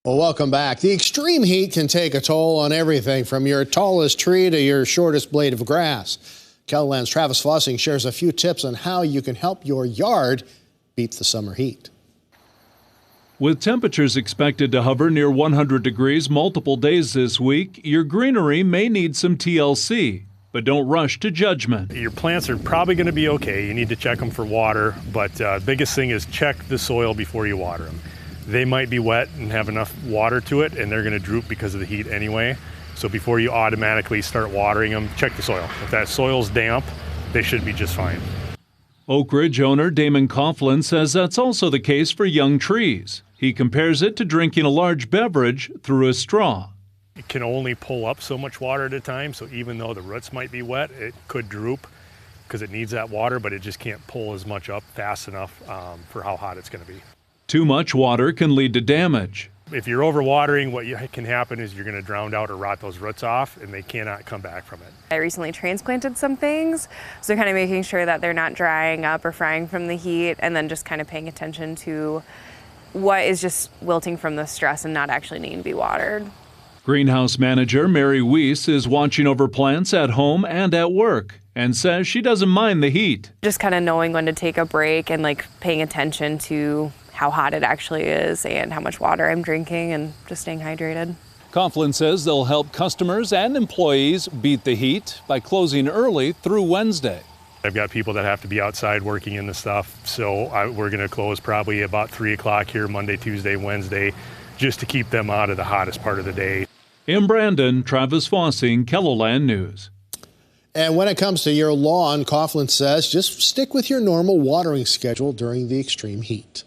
Well, welcome back. The extreme heat can take a toll on everything from your tallest tree to your shortest blade of grass. KELOLAND's Travis Fossing shares a few tips on how you can help your yard beat the summer heat. With temperatures expected to hover near 100 degrees multiple days this week, your greenery may need some TLC. But don't rush to judgment. Your plants are probably going to be okay. You need to check them for water, but the biggest thing is check the soil before you water them. They might be wet and have enough water to it, and they're going to droop because of the heat anyway. So before you automatically start watering them, check the soil. If that soil's damp, they should be just fine. Oak Ridge owner Damon Coughlin says that's also the case for young trees. He compares it to drinking a large beverage through a straw. It can only pull up so much water at a time, so even though the roots might be wet, it could droop because it needs that water, but it just can't pull as much up fast enough for how hot it's going to be. Too much water can lead to damage. If you're overwatering, what can happen is you're going to drown out or rot those roots off, and they cannot come back from it. I recently transplanted some things, so kind of making sure that they're not drying up or frying from the heat, and then just kind of paying attention to what is just wilting from the stress and not actually needing to be watered. Greenhouse manager Mary Weiss is watching over plants at home and at work and says she doesn't mind the heat. Just kind of knowing when to take a break and paying attention to how hot it actually is and how much water I'm drinking and just staying hydrated. Coughlin says they'll help customers and employees beat the heat by closing early through Wednesday. I've got people that have to be outside working in the stuff, so we're going to close probably about 3 o'clock here Monday, Tuesday, Wednesday, just to keep them out of the hottest part of the day. In Brandon, Travis Fossing, KELOLAND News. And when it comes to your lawn, Coughlin says just stick with your normal watering schedule during the extreme heat.